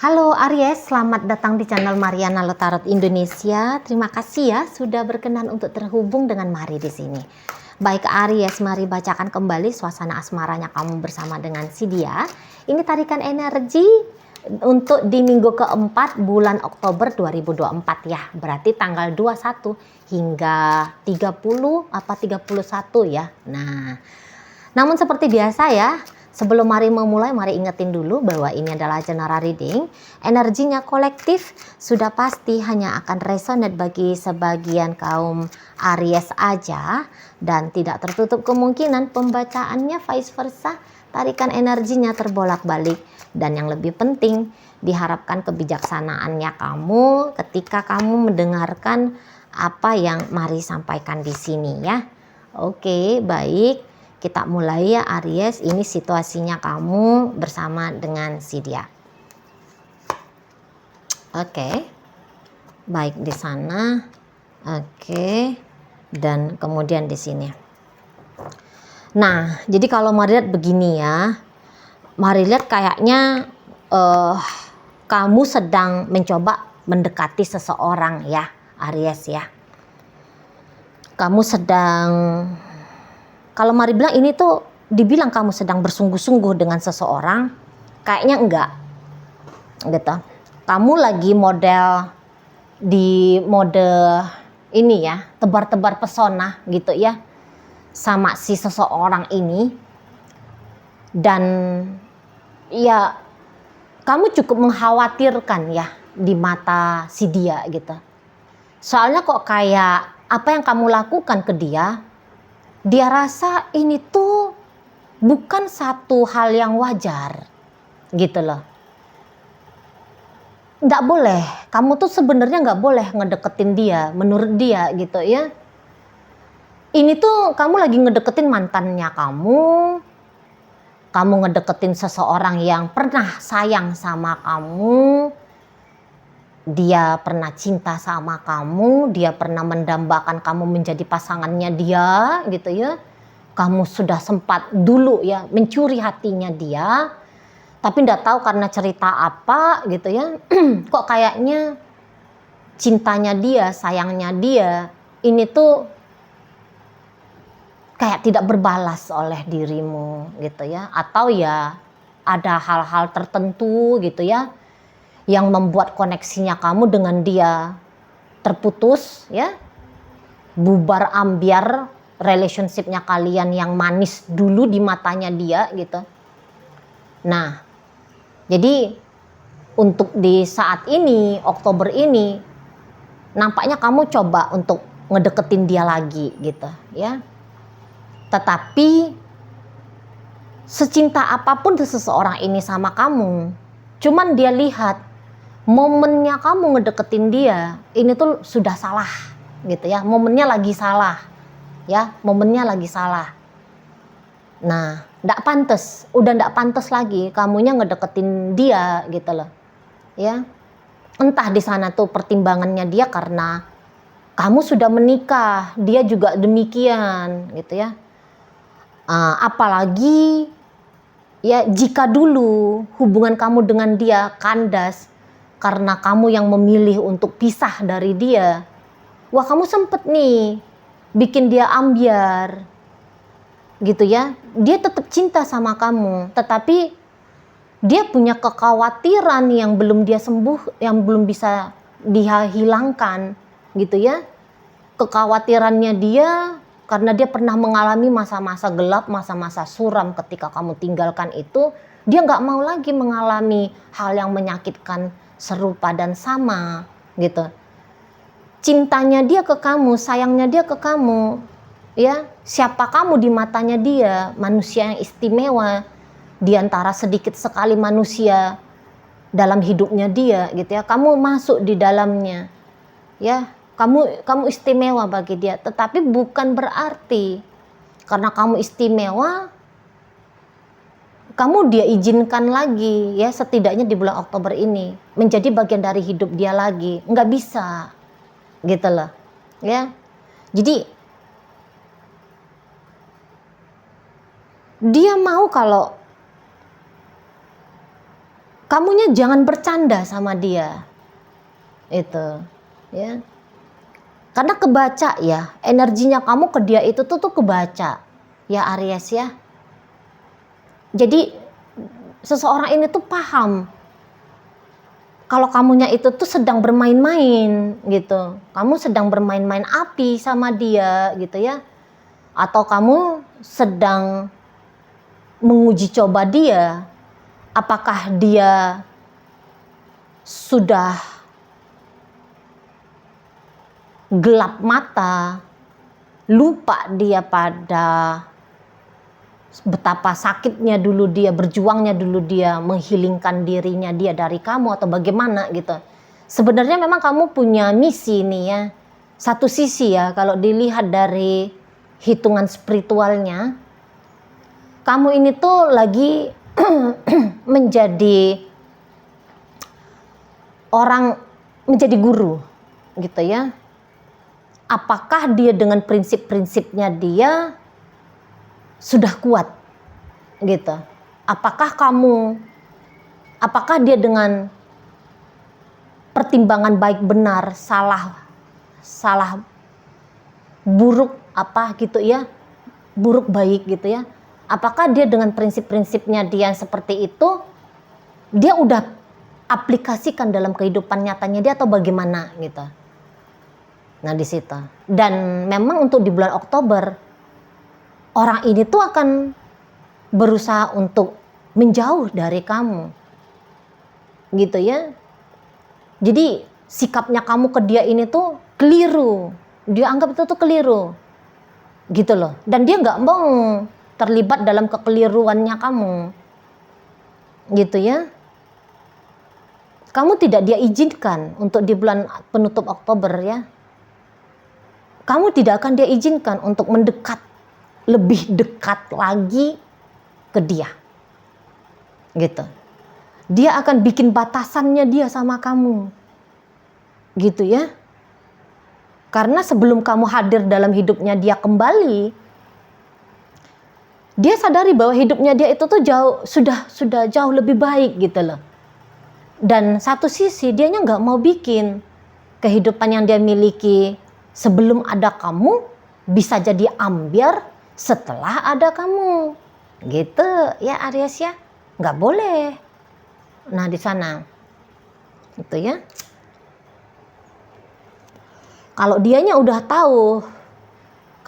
Halo Aries, selamat datang di channel Mariana Tarot Indonesia. Terima kasih ya sudah berkenan untuk terhubung dengan Mari di sini. Baik Aries, mari bacakan kembali suasana asmaranya kamu bersama dengan si dia. Ini tarikan energi untuk di minggu keempat bulan Oktober 2024 ya. Berarti tanggal 21 hingga 30 apa 31 ya. Nah, namun seperti biasa ya, sebelum mari memulai, mari ingetin dulu bahwa ini adalah general reading. Energinya kolektif, sudah pasti hanya akan resonate bagi sebagian kaum Aries aja. Dan tidak tertutup kemungkinan pembacaannya vice versa. Tarikan energinya terbolak-balik. Dan yang lebih penting, diharapkan kebijaksanaannya kamu ketika kamu mendengarkan apa yang mari sampaikan di sini ya. Oke, baik. Kita mulai ya Aries, ini situasinya kamu bersama dengan si dia. Oke. Baik di sana. Oke. Dan kemudian di sini. Nah, jadi kalau mari lihat begini ya. Mari lihat kayaknya kamu sedang mencoba mendekati seseorang ya, Aries ya. Kamu sedang, kalau mari bilang ini tuh dibilang kamu sedang bersungguh-sungguh dengan seseorang, kayaknya enggak gitu. Kamu lagi di mode ini ya, tebar-tebar pesona gitu ya sama si seseorang ini. Dan ya kamu cukup mengkhawatirkan ya di mata si dia gitu. Soalnya kok kayak apa yang kamu lakukan ke dia rasa ini tuh bukan satu hal yang wajar gitu loh. Nggak boleh, kamu tuh sebenarnya nggak boleh ngedeketin dia menurut dia gitu ya. Ini tuh kamu lagi ngedeketin mantannya kamu ngedeketin seseorang yang pernah sayang sama kamu, dia pernah cinta sama kamu, dia pernah mendambakan kamu menjadi pasangannya dia gitu ya. Kamu sudah sempat dulu ya mencuri hatinya dia, tapi nggak tahu karena cerita apa gitu ya. Kok kayaknya cintanya dia, sayangnya dia ini tuh kayak tidak berbalas oleh dirimu gitu ya. Atau ya ada hal-hal tertentu gitu ya yang membuat koneksinya kamu dengan dia terputus ya, bubar ambiar relationshipnya kalian yang manis dulu di matanya dia gitu. Nah, jadi untuk di saat ini, Oktober ini, nampaknya kamu coba untuk ngedeketin dia lagi gitu ya. Tetapi secinta apapun seseorang ini sama kamu, cuman dia lihat momennya kamu ngedeketin dia ini tuh sudah salah gitu ya, momennya lagi salah ya, momennya lagi salah. Nah, ndak pantas, udah ndak pantas lagi kamunya ngedeketin dia gitu loh ya. Entah di sana tuh pertimbangannya dia karena kamu sudah menikah, dia juga demikian gitu ya. Apalagi ya jika dulu hubungan kamu dengan dia kandas karena kamu yang memilih untuk pisah dari dia. Wah, kamu sempet nih bikin dia ambiar gitu ya. Dia tetap cinta sama kamu, tetapi dia punya kekhawatiran yang belum dia sembuh, yang belum bisa dia hilangkan gitu ya. Kekhawatirannya dia karena dia pernah mengalami masa-masa gelap, masa-masa suram ketika kamu tinggalkan itu. Dia nggak mau lagi mengalami hal yang menyakitkan serupa dan sama gitu. Cintanya dia ke kamu, sayangnya dia ke kamu ya. Siapa kamu di matanya dia? Manusia yang istimewa di antara sedikit sekali manusia dalam hidupnya dia gitu ya. Kamu masuk di dalamnya ya. Kamu istimewa bagi dia, tetapi bukan berarti karena kamu istimewa kamu dia izinkan lagi ya, setidaknya di bulan Oktober ini menjadi bagian dari hidup dia lagi. Nggak bisa gitu loh ya. Jadi dia mau kalau kamunya jangan bercanda sama dia. Itu, ya. Karena kebaca ya, energinya kamu ke dia itu tuh kebaca. Ya Aries ya. Jadi seseorang ini tuh paham kalau kamunya itu tuh sedang bermain-main gitu. Kamu sedang bermain-main api sama dia gitu ya. Atau kamu sedang menguji coba dia. Apakah dia sudah gelap mata, lupa dia pada betapa sakitnya dulu dia, berjuangnya dulu dia menghilangkan dirinya dia dari kamu atau bagaimana gitu. Sebenarnya memang kamu punya misi nih ya. Satu sisi ya, kalau dilihat dari hitungan spiritualnya, kamu ini tuh lagi menjadi orang, menjadi guru gitu ya. Apakah dia dengan prinsip-prinsipnya dia sudah kuat gitu? Apakah dia dengan pertimbangan baik benar, salah buruk apa gitu ya, buruk baik gitu ya. Apakah dia dengan prinsip-prinsipnya dia seperti itu, dia udah aplikasikan dalam kehidupan nyatanya dia atau bagaimana gitu. Nah di situ. Dan memang untuk di bulan Oktober, orang ini tuh akan berusaha untuk menjauh dari kamu. Gitu ya. Jadi sikapnya kamu ke dia ini tuh keliru. Dia anggap itu tuh keliru. Gitu loh. Dan dia gak mau terlibat dalam kekeliruannya kamu. Gitu ya. Kamu tidak dia izinkan untuk di bulan penutup Oktober ya. Kamu tidak akan dia izinkan untuk mendekat, lebih dekat lagi ke dia. Gitu. Dia akan bikin batasannya dia sama kamu. Gitu ya. Karena sebelum kamu hadir dalam hidupnya dia kembali, dia sadari bahwa hidupnya dia itu tuh sudah jauh lebih baik gitu loh. Dan satu sisi dianya nggak mau bikin kehidupan yang dia miliki sebelum ada kamu bisa jadi ambiar setelah ada kamu. Gitu ya Aries ya. Nggak boleh. Nah di sana. Itu ya. Kalau dianya udah tahu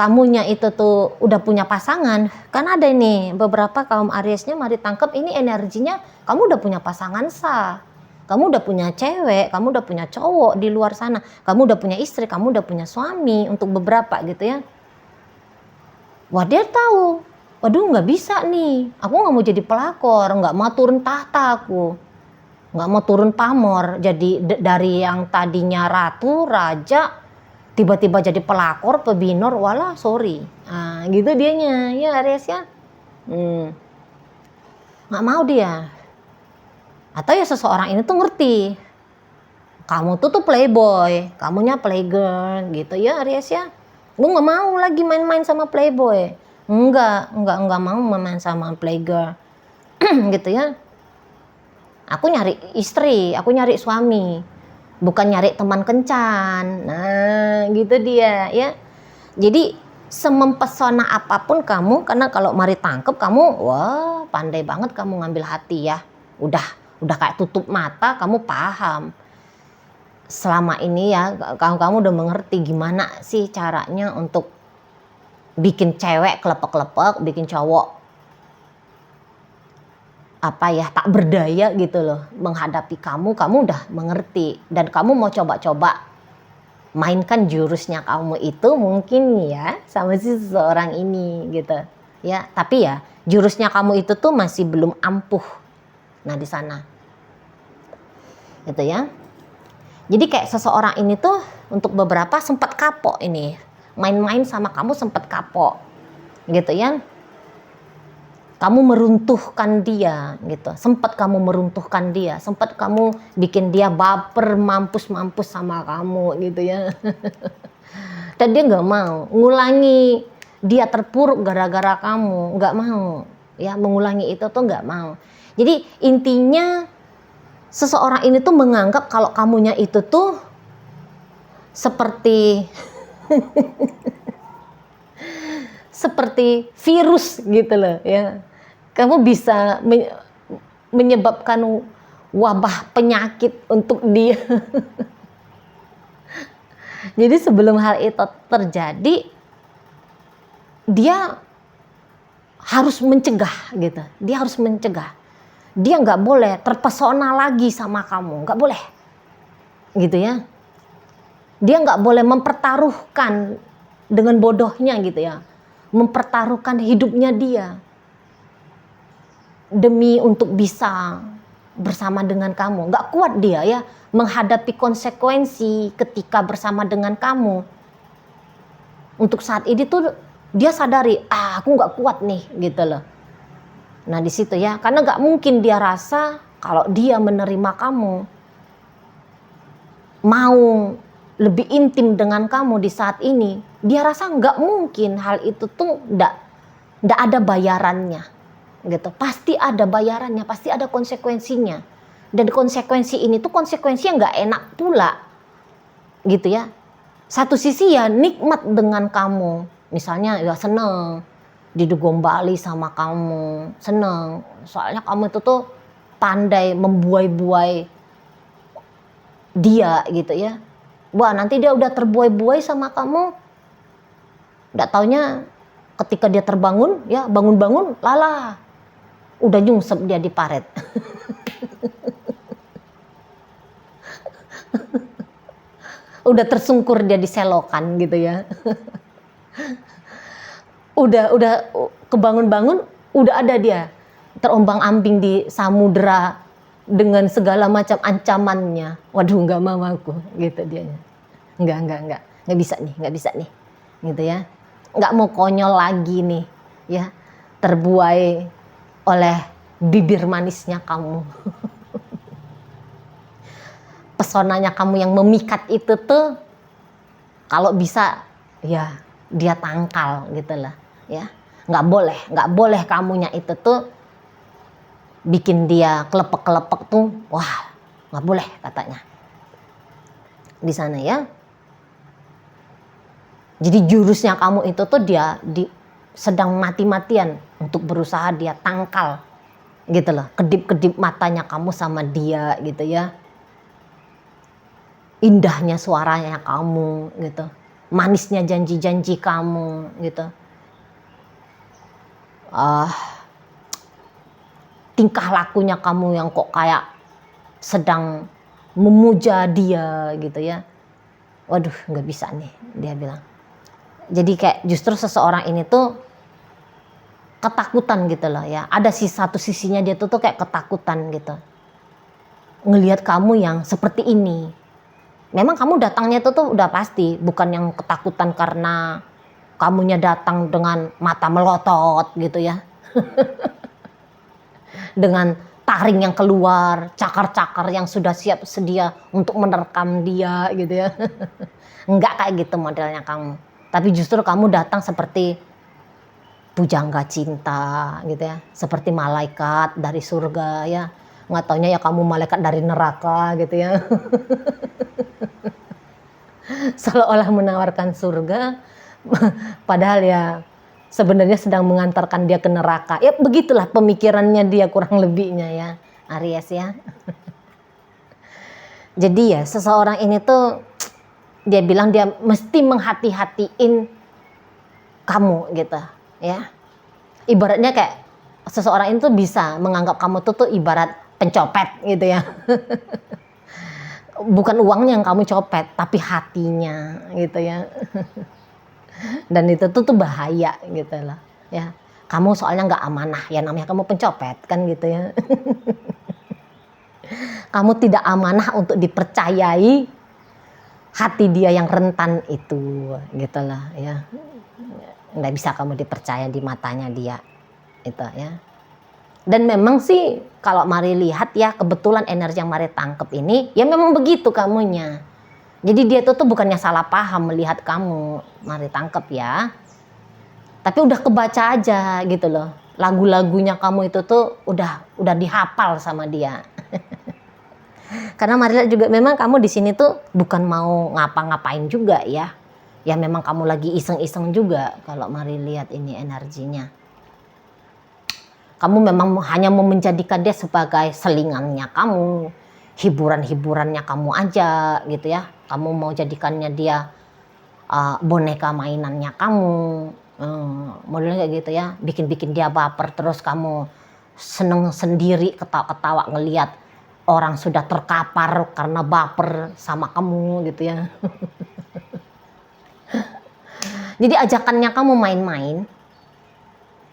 kamunya itu tuh udah punya pasangan, kan ada ini beberapa kaum Ariesnya mari tangkap ini energinya kamu udah punya pasangan sah. Kamu udah punya cewek, kamu udah punya cowok di luar sana, kamu udah punya istri, kamu udah punya suami untuk beberapa gitu ya. Wah dia tahu, waduh nggak bisa nih, aku nggak mau jadi pelakor, nggak mau turun tahta aku, nggak mau turun pamor, jadi dari yang tadinya ratu, raja, tiba-tiba jadi pelakor, pebinor, walah sorry, nah, gitu dianya, ya Aries ya, nggak mau dia. Atau ya seseorang ini tuh ngerti, kamu tuh playboy, kamunya playgirl gitu ya Aries ya. Gue nggak mau lagi main-main sama playboy, enggak mau main sama playgirl, gitu ya. Aku nyari istri, aku nyari suami, bukan nyari teman kencan. Nah, gitu dia ya. Jadi semempesona apapun kamu, karena kalau mari tangkep kamu, wah pandai banget kamu ngambil hati ya. Udah kayak tutup mata, kamu paham. Selama ini ya, kamu udah mengerti gimana sih caranya untuk bikin cewek kelepek-kelepek, bikin cowok apa ya tak berdaya gitu loh menghadapi kamu udah mengerti dan kamu mau coba-coba mainkan jurusnya kamu itu mungkin ya sama si seseorang ini gitu ya, tapi ya jurusnya kamu itu tuh masih belum ampuh. Nah di sana gitu ya. Jadi kayak seseorang ini tuh untuk beberapa sempat kapok ini, main-main sama kamu sempat kapok gitu ya. Kamu meruntuhkan dia gitu, sempat kamu meruntuhkan dia, sempat kamu bikin dia baper mampus sama kamu gitu ya. Dan dia nggak mau ngulangi dia terpuruk gara-gara kamu, nggak mau ya mengulangi itu tuh nggak mau. Jadi intinya seseorang ini tuh menganggap kalau kamunya itu tuh seperti seperti virus gitu loh ya. Kamu bisa menyebabkan wabah penyakit untuk dia. Jadi sebelum hal itu terjadi, dia harus mencegah gitu. Dia harus mencegah. Dia nggak boleh terpesona lagi sama kamu, nggak boleh, gitu ya. Dia nggak boleh mempertaruhkan dengan bodohnya gitu ya, mempertaruhkan hidupnya dia demi untuk bisa bersama dengan kamu. Nggak kuat dia ya menghadapi konsekuensi ketika bersama dengan kamu. Untuk saat ini tuh dia sadari, aku nggak kuat nih gitu loh. Nah di situ ya, karena nggak mungkin dia rasa kalau dia menerima kamu, mau lebih intim dengan kamu di saat ini, dia rasa nggak mungkin hal itu tuh nggak ada bayarannya, gitu. Pasti ada bayarannya, pasti ada konsekuensinya, dan konsekuensi ini tuh konsekuensi yang nggak enak pula, gitu ya. Satu sisi ya nikmat dengan kamu, misalnya ya seneng digombali sama kamu, seneng soalnya kamu itu tuh pandai membuai-buai dia gitu ya. Wah nanti dia udah terbuai-buai sama kamu, nggak taunya ketika dia terbangun ya, bangun-bangun lala udah nyungsep dia di paret. Udah tersungkur dia di selokan gitu ya. udah kebangun-bangun udah ada dia terombang-ambing di samudera dengan segala macam ancamannya. Waduh nggak mau aku gitu dia. Nggak bisa nih gitu ya. Nggak mau konyol lagi nih ya, terbuai oleh bibir manisnya kamu. Pesonanya kamu yang memikat itu tuh kalau bisa ya dia tangkal gitu lah ya. Nggak boleh kamunya itu tuh bikin dia kelepek-kelepek tuh, wah nggak boleh katanya di sana ya. Jadi jurusnya kamu itu tuh dia sedang mati-matian untuk berusaha dia tangkal gitu loh, kedip-kedip matanya kamu sama dia gitu ya, indahnya suaranya kamu gitu, manisnya janji-janji kamu gitu, tingkah lakunya kamu yang kok kayak sedang memuja dia gitu ya. Waduh nggak bisa nih dia bilang. Jadi kayak justru seseorang ini tuh ketakutan gitu loh ya. Ada satu sisinya dia tuh kayak ketakutan gitu, ngelihat kamu yang seperti ini. Memang kamu datangnya tuh udah pasti bukan yang ketakutan karena kamunya datang dengan mata melotot gitu ya. Dengan taring yang keluar, cakar-cakar yang sudah siap sedia untuk menerkam dia gitu ya. Enggak kayak gitu modelnya kamu. Tapi justru kamu datang seperti pujangga cinta gitu ya. Seperti malaikat dari surga ya. Nggak taunya ya kamu malaikat dari neraka gitu ya. Seolah-olah menawarkan surga, padahal ya sebenarnya sedang mengantarkan dia ke neraka. Ya begitulah pemikirannya dia kurang lebihnya ya, Aries ya. Jadi ya seseorang ini tuh dia bilang dia mesti menghati-hatiin kamu gitu ya. Ibaratnya kayak seseorang itu bisa menganggap kamu tuh ibarat pencopet gitu ya. Bukan uangnya yang kamu copet, tapi hatinya gitu ya. Dan itu tuh bahaya gitu loh ya. Kamu soalnya nggak amanah ya, namanya kamu pencopet kan gitu ya. Kamu tidak amanah untuk dipercayai hati dia yang rentan itu gitu loh ya. Nggak bisa kamu dipercaya di matanya dia itu ya. Dan memang sih kalau Mari lihat ya, kebetulan energi yang Mari tangkep ini ya memang begitu kamunya. Jadi dia tuh bukannya salah paham melihat kamu, Mari tangkep ya. Tapi udah kebaca aja gitu loh. Lagu-lagunya kamu itu tuh udah dihafal sama dia. Karena Mari lihat juga memang kamu di sini tuh bukan mau ngapa-ngapain juga ya. Ya memang kamu lagi iseng-iseng juga kalau Mari lihat ini energinya. Kamu memang hanya mau menjadikan dia sebagai selingannya kamu, hiburan-hiburannya kamu aja gitu ya. Kamu mau jadikannya dia boneka mainannya kamu, modelnya kayak gitu ya. Bikin-bikin dia baper, terus kamu seneng sendiri ketawa-ketawa ngelihat orang sudah terkapar karena baper sama kamu gitu ya. Jadi ajakannya kamu main-main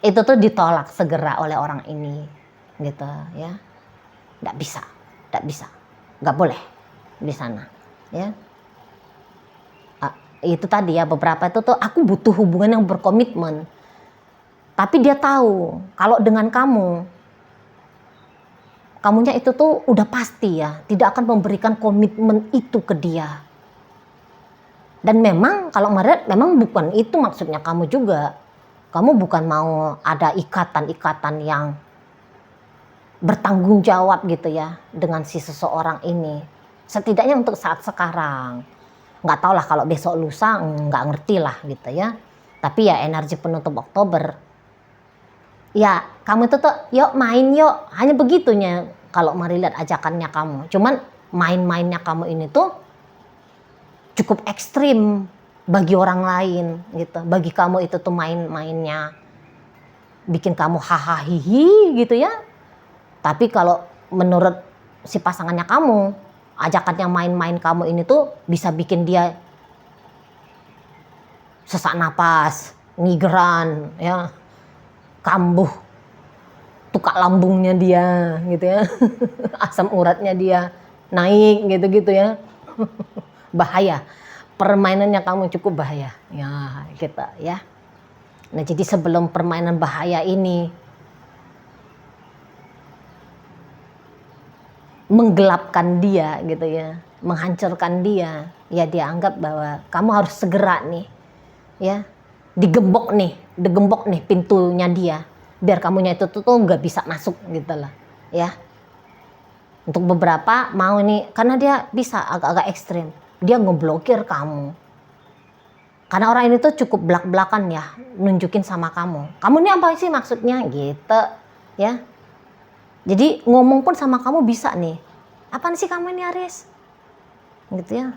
itu tuh ditolak segera oleh orang ini gitu ya. Nggak bisa, nggak boleh di sana ya. Itu tadi ya, beberapa itu tuh aku butuh hubungan yang berkomitmen, tapi dia tahu kalau dengan kamunya itu tuh udah pasti ya tidak akan memberikan komitmen itu ke dia. Dan memang kalau Maret memang bukan itu maksudnya kamu juga. Kamu bukan mau ada ikatan-ikatan yang bertanggung jawab gitu ya dengan si seseorang ini. Setidaknya untuk saat sekarang. Nggak tahu lah kalau besok lusa nggak ngerti lah gitu ya. Tapi ya energi penutup Oktober. Ya kamu itu tuh yuk main yuk. Hanya begitunya kalau Mari lihat ajakannya kamu. Cuman main-mainnya kamu ini tuh cukup ekstrim bagi orang lain gitu. Bagi kamu itu tuh main-mainnya bikin kamu hahaha hihi gitu ya. Tapi kalau menurut si pasangannya kamu, ajakannya main-main kamu ini tuh bisa bikin dia sesak napas, ngigeran ya, kambuh tukak lambungnya dia gitu ya. Asam uratnya dia naik gitu-gitu ya. Bahaya. Permainannya kamu cukup bahaya. Ya, gitu ya. Nah, jadi sebelum permainan bahaya ini menggelapkan dia gitu ya, menghancurkan dia, ya dia anggap bahwa kamu harus segera nih ya, digembok nih pintunya dia, biar kamunya itu tuh nggak bisa masuk gitu lah ya. Untuk beberapa mau nih, karena dia bisa agak-agak ekstrim, dia ngeblokir kamu. Karena orang ini tuh cukup belak-belakan ya, nunjukin sama kamu. Kamu ini apa sih maksudnya gitu ya. Jadi ngomong pun sama kamu bisa nih. Apaan sih kamu ini Aries? Gitu ya.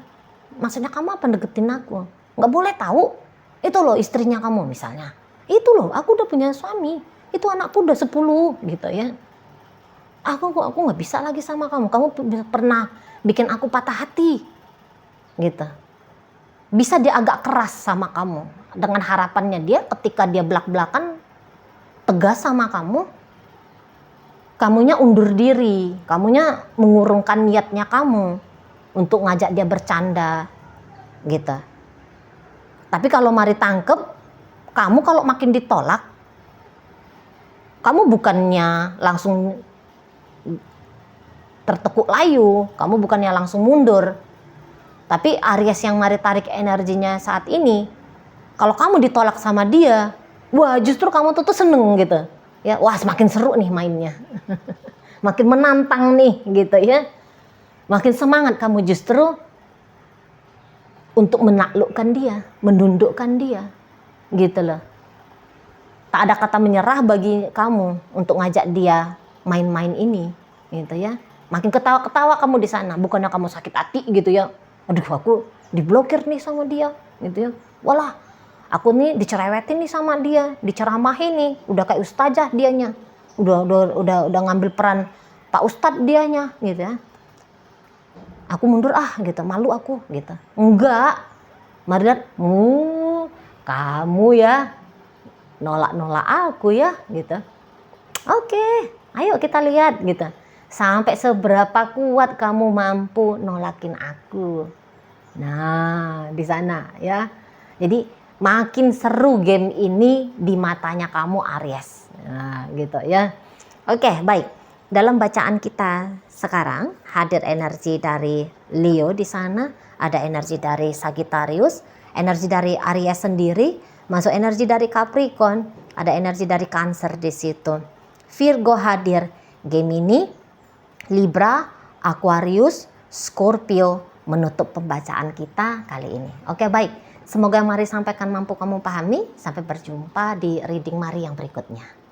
Maksudnya kamu apa deketin aku? Nggak boleh tahu. Itu loh istrinya kamu misalnya. Itu loh aku udah punya suami. Itu anakku udah 10 gitu ya. Aku nggak bisa lagi sama kamu. Kamu pernah bikin aku patah hati. Gitu. Bisa dia agak keras sama kamu. Dengan harapannya dia ketika dia belak-belakan tegas sama kamu, kamunya undur diri, kamunya mengurungkan niatnya kamu untuk ngajak dia bercanda gitu. Tapi kalau Mari tangkep, kamu kalau makin ditolak, kamu bukannya langsung tertekuk layu, kamu bukannya langsung mundur. Tapi Aries yang Mari tarik energinya saat ini, kalau kamu ditolak sama dia, wah justru kamu tuh seneng gitu. Ya, wah semakin seru nih mainnya. Makin menantang nih gitu ya. Makin semangat kamu justru untuk menaklukkan dia, menundukkan dia. Gitu loh. Tak ada kata menyerah bagi kamu untuk ngajak dia main-main ini, gitu ya. Makin ketawa-ketawa kamu di sana, bukannya kamu sakit hati gitu ya. Aduh, aku diblokir nih sama dia, gitu ya. Walah, aku nih dicerewetin nih sama dia, diceramahin nih, udah kayak ustazah dianya, udah ngambil peran Pak Ustadz dianya, gitu ya. Aku mundur gitu, malu aku, gitu. Enggak, Mari lihat, kamu ya nolak aku ya, gitu. Oke, ayo kita lihat, gitu. Sampai seberapa kuat kamu mampu nolakin aku. Nah, di sana ya. Jadi makin seru game ini di matanya kamu Aries. Nah, gitu ya. Oke, baik. Dalam bacaan kita sekarang hadir energi dari Leo di sana, ada energi dari Sagittarius, energi dari Aries sendiri, masuk energi dari Capricorn, ada energi dari Cancer di situ. Virgo hadir, Gemini, Libra, Aquarius, Scorpio menutup pembacaan kita kali ini. Oke, baik. Semoga yang Mari sampaikan mampu kamu pahami. Sampai berjumpa di reading Mari yang berikutnya.